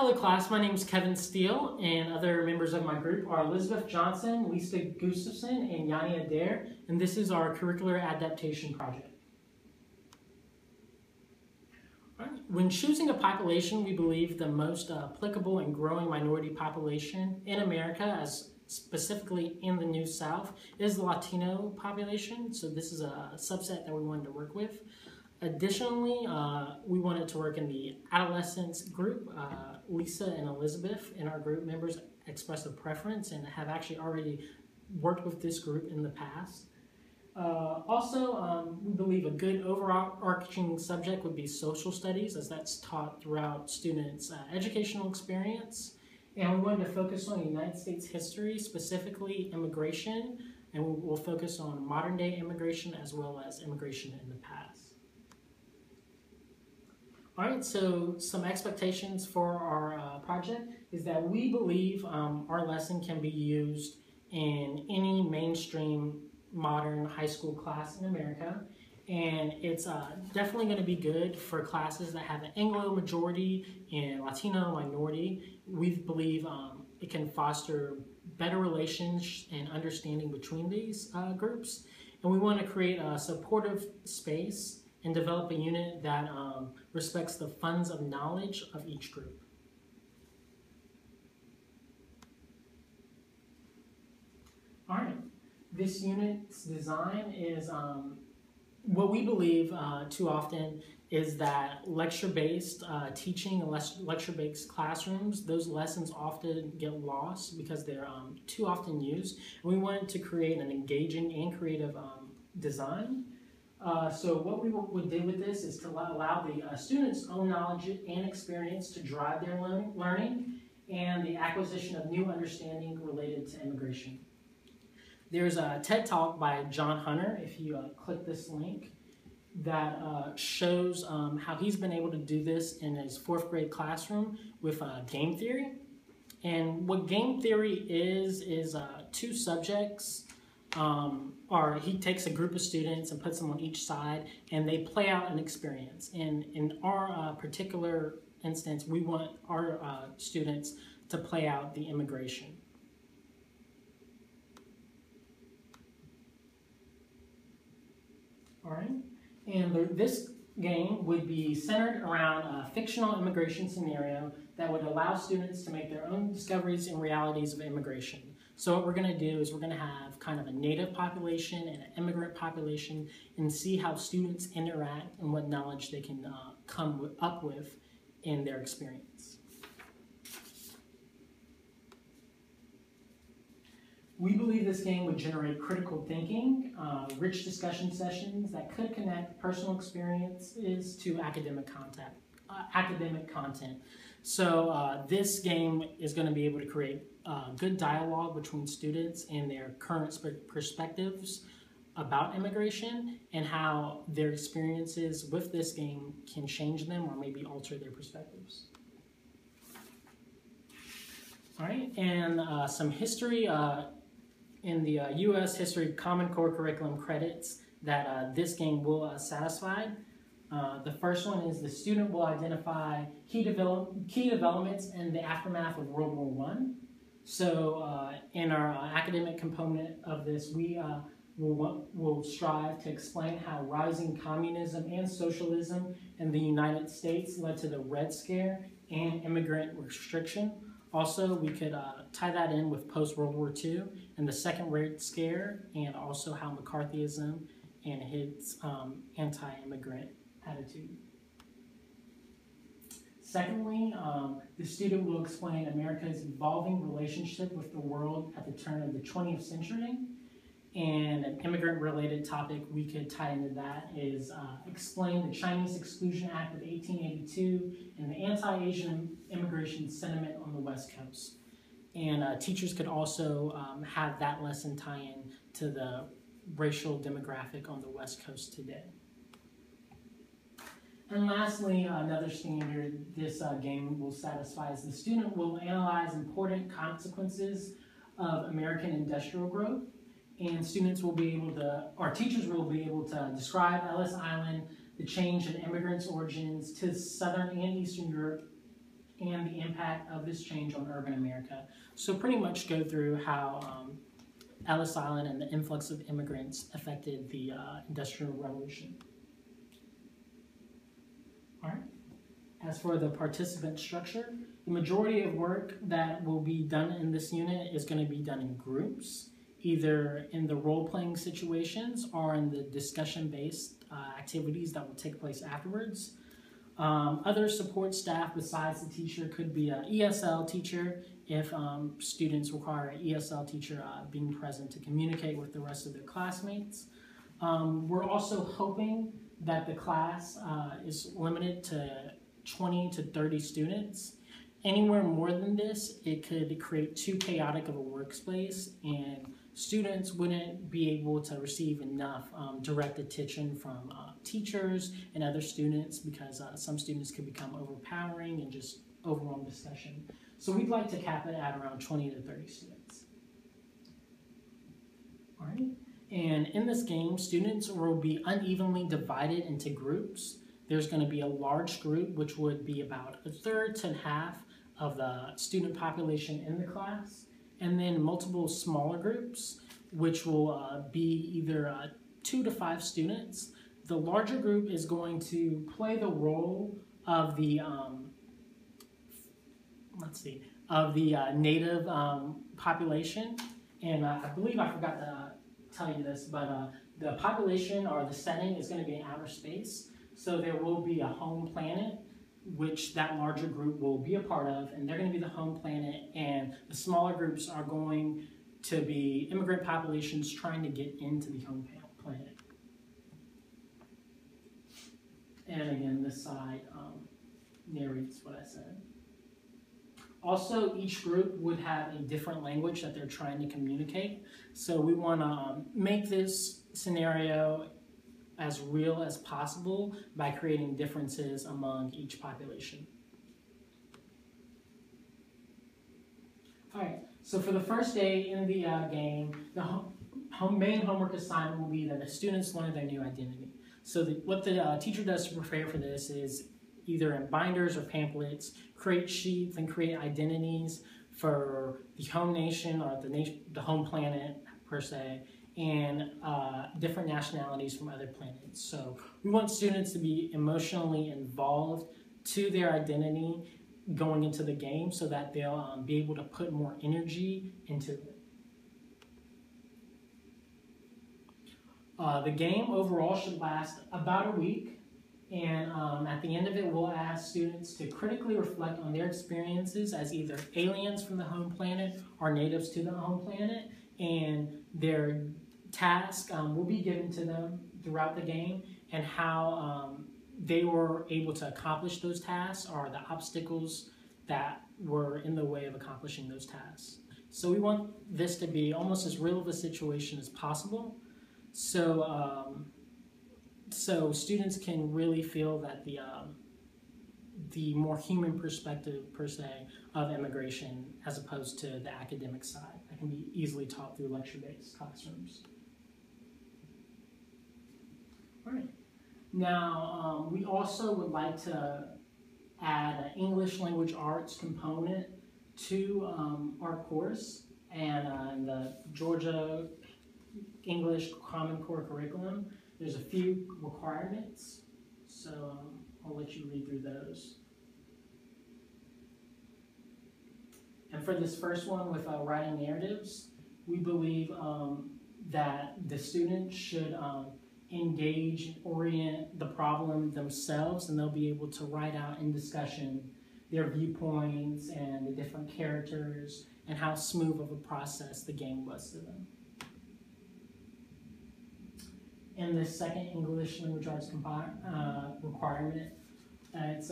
Hello class, my name is Kevin Steele, and other members of my group are Elizabeth Johnson, Lisa Gustafson, and Yanni Adair, and this is our curricular adaptation project. When choosing a population, we believe the most applicable and growing minority population in America, as specifically in the New South, is the Latino population. So this is a subset that we wanted to work with. Additionally, we wanted to work in the adolescents group. Lisa and Elizabeth and our group members expressed a preference and have actually already worked with this group in the past. We believe a good overarching subject would be social studies, as that's taught throughout students' educational experience. And we wanted to focus on United States history, specifically immigration, and we'll focus on modern day immigration as well as immigration in the past. All right, so some expectations for our project is that we believe our lesson can be used in any mainstream modern high school class in America, and it's definitely going to be good for classes that have an Anglo majority and Latino minority. We believe it can foster better relations and understanding between these groups, and we want to create a supportive space and develop a unit that respects the funds of knowledge of each group. All right, this unit's design is what we believe too often is that lecture-based teaching and lecture-based classrooms, those lessons often get lost because they're too often used. And we wanted to create an engaging and creative design. So what we did with this is to allow the students' own knowledge and experience to drive their learning and the acquisition of new understanding related to immigration. There's a TED Talk by John Hunter, if you click this link, that shows how he's been able to do this in his 4th grade classroom with game theory. And what game theory is two subjects. He takes a group of students and puts them on each side, and they play out an experience. And in our particular instance, we want our students to play out the immigration. All right, and this game would be centered around a fictional immigration scenario that would allow students to make their own discoveries and realities of immigration. So what we're going to do is we're going to have kind of a native population and an immigrant population and see how students interact and what knowledge they can come up with in their experience. We believe this game would generate critical thinking, rich discussion sessions that could connect personal experiences to academic content. So this game is going to be able to create good dialogue between students and their current perspectives about immigration and how their experiences with this game can change them or maybe alter their perspectives. All right, and some history in the U.S. History Common Core Curriculum credits that this game will satisfy. The first one is the student will identify key developments in the aftermath of World War I. So in our academic component of this, we will strive to explain how rising communism and socialism in the United States led to the Red Scare and immigrant restriction. Also, we could tie that in with post-World War II and the Second Red Scare, and also how McCarthyism and his anti-immigrant attitude. Secondly, the student will explain America's evolving relationship with the world at the turn of the 20th century. And an immigrant-related topic we could tie into that is explain the Chinese Exclusion Act of 1882 and the anti-Asian immigration sentiment on the West Coast. And teachers could also have that lesson tie in to the racial demographic on the West Coast today. And lastly, another standard this game will satisfy is the student will analyze important consequences of American industrial growth, and students will be able to, or teachers will be able to describe Ellis Island, the change in immigrants' origins to Southern and Eastern Europe, and the impact of this change on urban America. So pretty much go through how Ellis Island and the influx of immigrants affected the Industrial Revolution. All right. As for the participant structure, the majority of work that will be done in this unit is going to be done in groups, either in the role-playing situations or in the discussion-based activities that will take place afterwards. Other support staff besides the teacher could be an ESL teacher if students require an ESL teacher being present to communicate with the rest of their classmates. We're also hoping that the class is limited to 20 to 30 students. Anywhere more than this, it could create too chaotic of a workspace, and students wouldn't be able to receive enough direct attention from teachers and other students, because some students could become overpowering and just overwhelm discussion. So we'd like to cap it at around 20 to 30 students. All right. And in this game, students will be unevenly divided into groups. There's going to be a large group, which would be about a third to half of the student population in the class, and then multiple smaller groups, which will be either 2 to 5 students. The larger group is going to play the role of the native population, and I believe I forgot to tell you this, but the population or the setting is going to be in outer space, so there will be a home planet which that larger group will be a part of, and they're going to be the home planet, and the smaller groups are going to be immigrant populations trying to get into the home planet. And again, this side narrates what I said. Also, each group would have a different language that they're trying to communicate. So we want to make this scenario as real as possible by creating differences among each population. All right, so for the first day in the game, the main homework assignment will be that the students learn their new identity. So what the teacher does to prepare for this is either in binders or pamphlets, create sheets and create identities for the home nation or the home planet per se, and different nationalities from other planets. So we want students to be emotionally involved to their identity going into the game so that they'll be able to put more energy into it. The game overall should last about a week, and at the end of it, we'll ask students to critically reflect on their experiences as either aliens from the home planet or natives to the home planet, and their task will be given to them throughout the game, and how they were able to accomplish those tasks or the obstacles that were in the way of accomplishing those tasks. So we want this to be almost as real of a situation as possible, so so students can really feel that the more human perspective per se of immigration as opposed to the academic side that can be easily taught through lecture-based classrooms. All right. Now, we also would like to add an English language arts component to our course, and in the Georgia English Common Core curriculum, there's a few requirements, so I'll let you read through those. And for this first one with writing narratives, we believe that the students should engage and orient the problem themselves, and they'll be able to write out in discussion their viewpoints and the different characters and how smooth of a process the game was to them. And the second English language arts requirement, it's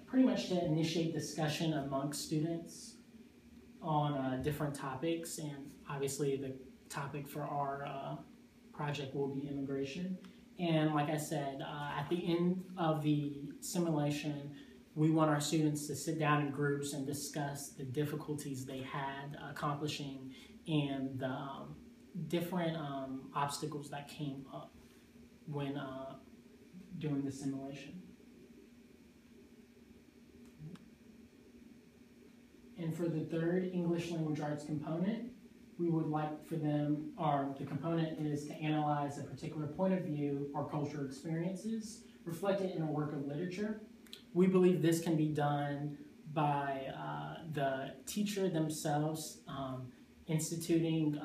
pretty much to initiate discussion amongst students on different topics, and obviously the topic for our project will be immigration. And like I said, at the end of the simulation, we want our students to sit down in groups and discuss the difficulties they had accomplishing and the different obstacles that came up when doing the simulation. And for the third English language arts component, we would like for them, or the component is to analyze a particular point of view or cultural experiences reflected in a work of literature. We believe this can be done by the teacher themselves instituting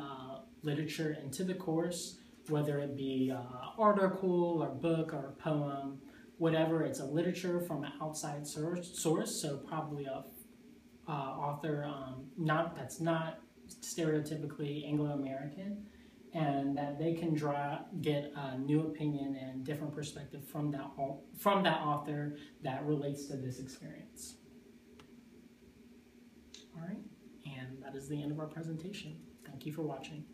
literature into the course, whether it be an article or book or poem, whatever. It's a literature from an outside source, so probably a author that's not stereotypically Anglo-American, and that they can get a new opinion and different perspective from that author that relates to this experience. All right, and that is the end of our presentation. Thank you for watching.